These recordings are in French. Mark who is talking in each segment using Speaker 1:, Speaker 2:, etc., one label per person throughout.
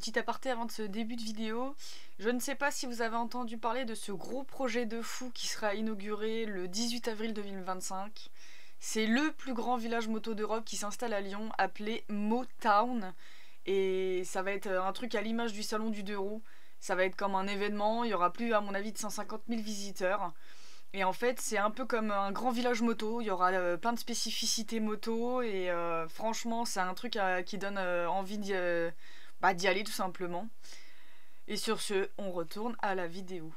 Speaker 1: petit aparté avant de ce début de vidéo. Je ne sais pas si vous avez entendu parler de ce gros projet de fou qui sera inauguré le 18 avril 2025. C'est le plus grand village moto d'Europe qui s'installe à Lyon, appelé Motown. Et ça va être un truc à l'image du salon du deux roues. Ça va être comme un événement, il y aura plus à mon avis de 150 000 visiteurs. Et en fait c'est un peu comme un grand village moto, il y aura plein de spécificités moto et franchement c'est un truc qui donne envie d'y aller tout simplement. Et sur ce, on retourne à la vidéo.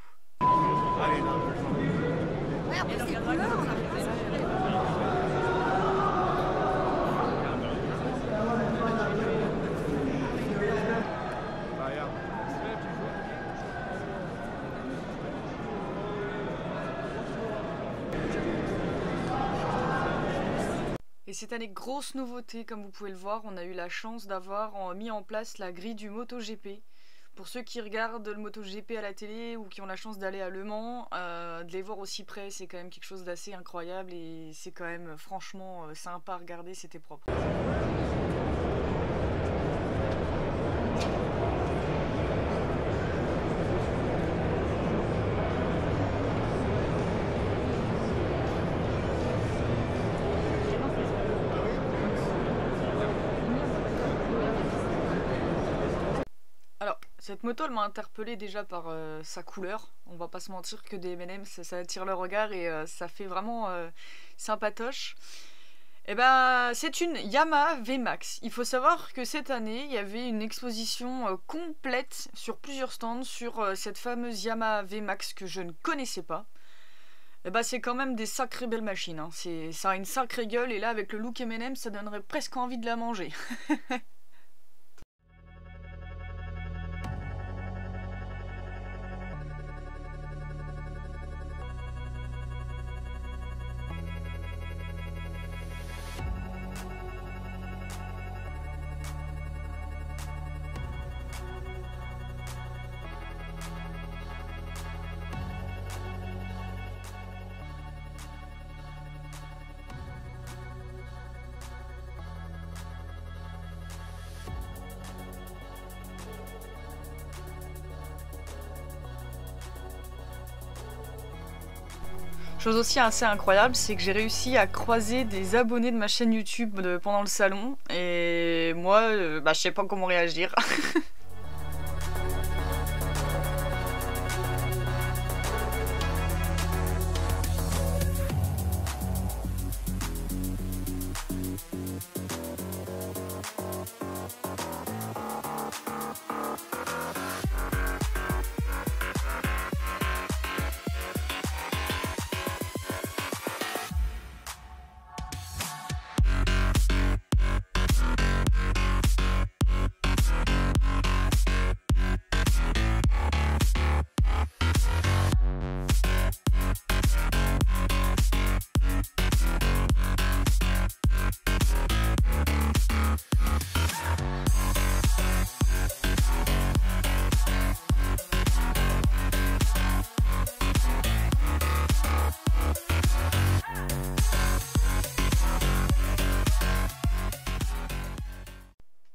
Speaker 1: Et cette année, grosse nouveauté, comme vous pouvez le voir, on a eu la chance d'avoir mis en place la grille du MotoGP. Pour ceux qui regardent le MotoGP à la télé ou qui ont la chance d'aller à Le Mans, de les voir aussi près, c'est quand même quelque chose d'assez incroyable et c'est quand même franchement sympa à regarder, c'était propre. Cette moto, elle m'a interpellée déjà par sa couleur. On va pas se mentir que des M&M, ça attire le regard et ça fait vraiment sympatoche. Et ben, c'est une Yamaha VMAX. Il faut savoir que cette année, il y avait une exposition complète sur plusieurs stands sur cette fameuse Yamaha VMAX que je ne connaissais pas. Et ben, c'est quand même des sacrées belles machines. Hein. Ça a une sacrée gueule et là, avec le look M&M, ça donnerait presque envie de la manger. Chose aussi assez incroyable, c'est que j'ai réussi à croiser des abonnés de ma chaîne YouTube pendant le salon et moi, je sais pas comment réagir.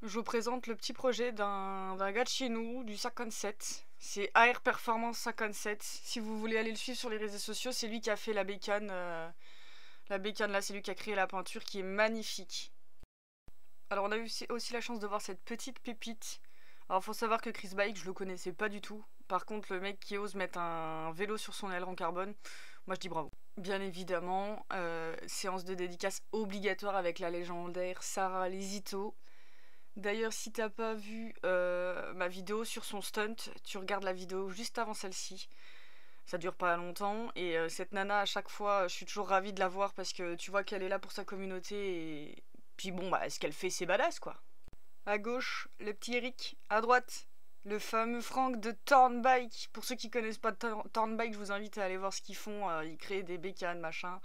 Speaker 1: Je vous présente le petit projet d'un gars de chez nous, du 57. C'est AR Performance 57. Si vous voulez aller le suivre sur les réseaux sociaux, c'est lui qui a fait la bécane. La bécane là, c'est lui qui a créé la peinture qui est magnifique. Alors on a eu aussi la chance de voir cette petite pépite. Alors faut savoir que Chris Bike, je le connaissais pas du tout. Par contre, le mec qui ose mettre un vélo sur son aileron carbone, moi je dis bravo. Bien évidemment, séance de dédicace obligatoire avec la légendaire Sarah Lesito. D'ailleurs, si t'as pas vu ma vidéo sur son stunt, tu regardes la vidéo juste avant celle-ci. Ça dure pas longtemps et cette nana, à chaque fois, je suis toujours ravie de la voir parce que tu vois qu'elle est là pour sa communauté et puis bon, ce qu'elle fait, c'est badass quoi. À gauche, le petit Eric. À droite, le fameux Franck de Tornbike. Pour ceux qui connaissent pas Tornbike, je vous invite à aller voir ce qu'ils font. Ils créent des bécanes, machin.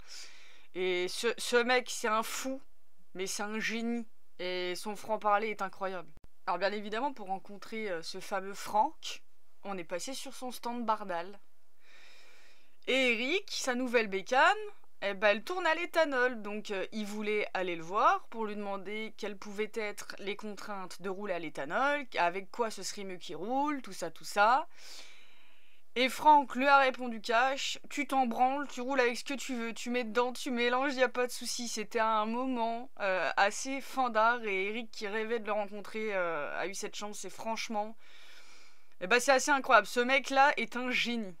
Speaker 1: Et ce mec, c'est un fou, mais c'est un génie. Et son franc-parler est incroyable. Alors bien évidemment, pour rencontrer ce fameux Franck, on est passé sur son stand Bardal. Et Eric, sa nouvelle bécane, eh ben, elle tourne à l'éthanol. Donc il voulait aller le voir pour lui demander quelles pouvaient être les contraintes de rouler à l'éthanol, avec quoi ce serait mieux qu'il roule, tout ça, tout ça. Et Franck lui a répondu cash, tu t'en branles, tu roules avec ce que tu veux, tu mets dedans, tu mélanges, y a pas de souci. C'était un moment assez fandard et Eric qui rêvait de le rencontrer a eu cette chance et franchement, eh ben, c'est assez incroyable. Ce mec-là est un génie.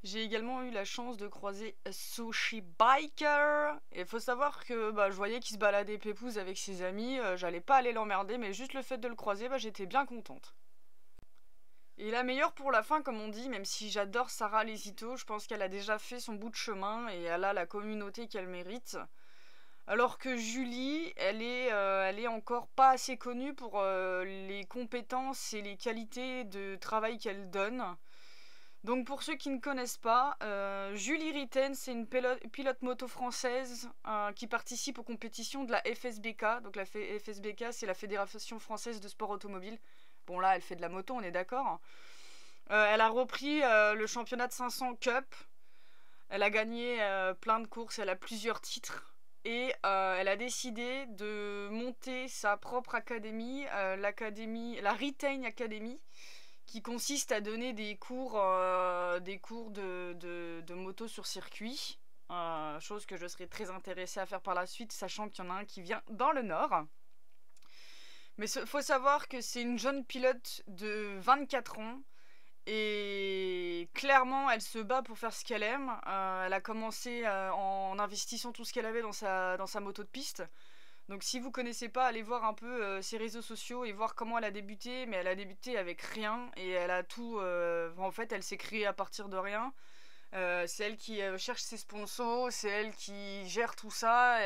Speaker 1: J'ai également eu la chance de croiser Sushi Biker. Et il faut savoir que je voyais qu'il se baladait pépouze avec ses amis. J'allais pas aller l'emmerder, mais juste le fait de le croiser, j'étais bien contente. Et la meilleure pour la fin, comme on dit, même si j'adore Sarah Lesito, je pense qu'elle a déjà fait son bout de chemin et elle a la communauté qu'elle mérite. Alors que Julie, elle est encore pas assez connue pour les compétences et les qualités de travail qu'elle donne. Donc pour ceux qui ne connaissent pas, Julie Ritten, c'est une pilote moto française qui participe aux compétitions de la FSBK. Donc la FSBK, c'est la Fédération Française de Sport Automobile. Bon là, elle fait de la moto, on est d'accord. Elle a repris le championnat de 500 Cup. Elle a gagné plein de courses, elle a plusieurs titres. Et elle a décidé de monter sa propre académie, la Retain Academy, qui consiste à donner des cours de moto sur circuit. Chose que je serais très intéressée à faire par la suite, sachant qu'il y en a un qui vient dans le Nord. Mais il faut savoir que c'est une jeune pilote de 24 ans. Et clairement, elle se bat pour faire ce qu'elle aime. Elle a commencé en investissant tout ce qu'elle avait dans sa moto de piste. Donc si vous connaissez pas, allez voir un peu ses réseaux sociaux et voir comment elle a débuté. Mais elle a débuté avec rien et elle a tout... en fait, elle s'est créée à partir de rien. C'est elle qui cherche ses sponsors, c'est elle qui gère tout ça.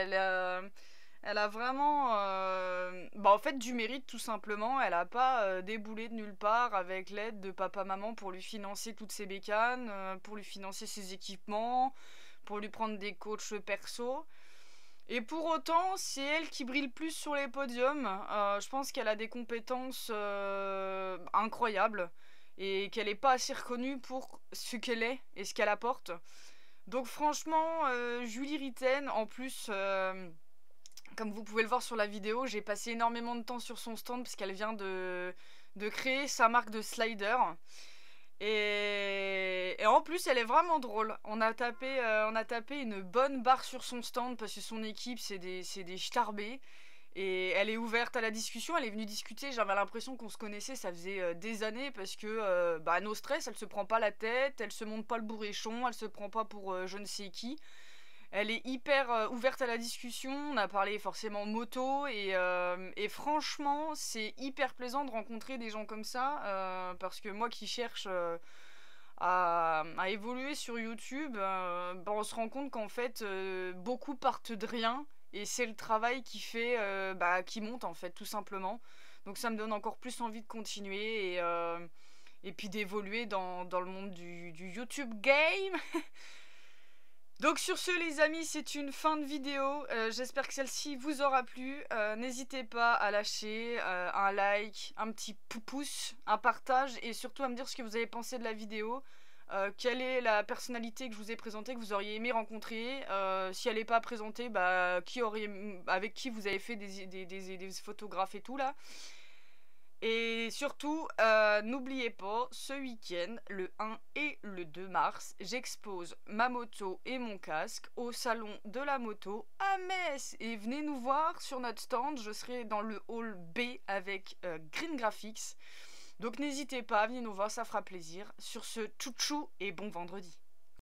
Speaker 1: Elle a vraiment en fait du mérite tout simplement. Elle a pas déboulé de nulle part avec l'aide de papa-maman pour lui financer toutes ses bécanes, pour lui financer ses équipements, pour lui prendre des coachs perso. Et pour autant, c'est elle qui brille le plus sur les podiums. Je pense qu'elle a des compétences incroyables et qu'elle n'est pas assez reconnue pour ce qu'elle est et ce qu'elle apporte. Donc franchement, Julie Ritten, en plus... comme vous pouvez le voir sur la vidéo, j'ai passé énormément de temps sur son stand parce qu'elle vient de créer sa marque de slider. Et en plus, elle est vraiment drôle. On a tapé une bonne barre sur son stand parce que son équipe, c'est des starbés. Et elle est ouverte à la discussion, elle est venue discuter. J'avais l'impression qu'on se connaissait, ça faisait des années parce que no stress, elle se prend pas la tête, elle se monte pas le bourrichon, elle se prend pas pour je ne sais qui. Elle est hyper ouverte à la discussion, on a parlé forcément moto et franchement c'est hyper plaisant de rencontrer des gens comme ça parce que moi qui cherche à évoluer sur YouTube, on se rend compte qu'en fait beaucoup partent de rien et c'est le travail qui fait qui monte en fait tout simplement. Donc ça me donne encore plus envie de continuer et puis d'évoluer dans le monde du YouTube game. Donc sur ce les amis, c'est une fin de vidéo. J'espère que celle-ci vous aura plu. N'hésitez pas à lâcher un like, un petit pouce, un partage et surtout à me dire ce que vous avez pensé de la vidéo. Quelle est la personnalité que je vous ai présentée, que vous auriez aimé rencontrer. Si elle n'est pas présentée, avec qui vous avez fait des photographes et tout là. Et surtout, n'oubliez pas, ce week-end, le 1 et le 2 mars, j'expose ma moto et mon casque au salon de la moto à Metz. Et venez nous voir sur notre stand, je serai dans le hall B avec Green Graphics. Donc n'hésitez pas, venez nous voir, ça fera plaisir. Sur ce, tchou tchou et bon vendredi.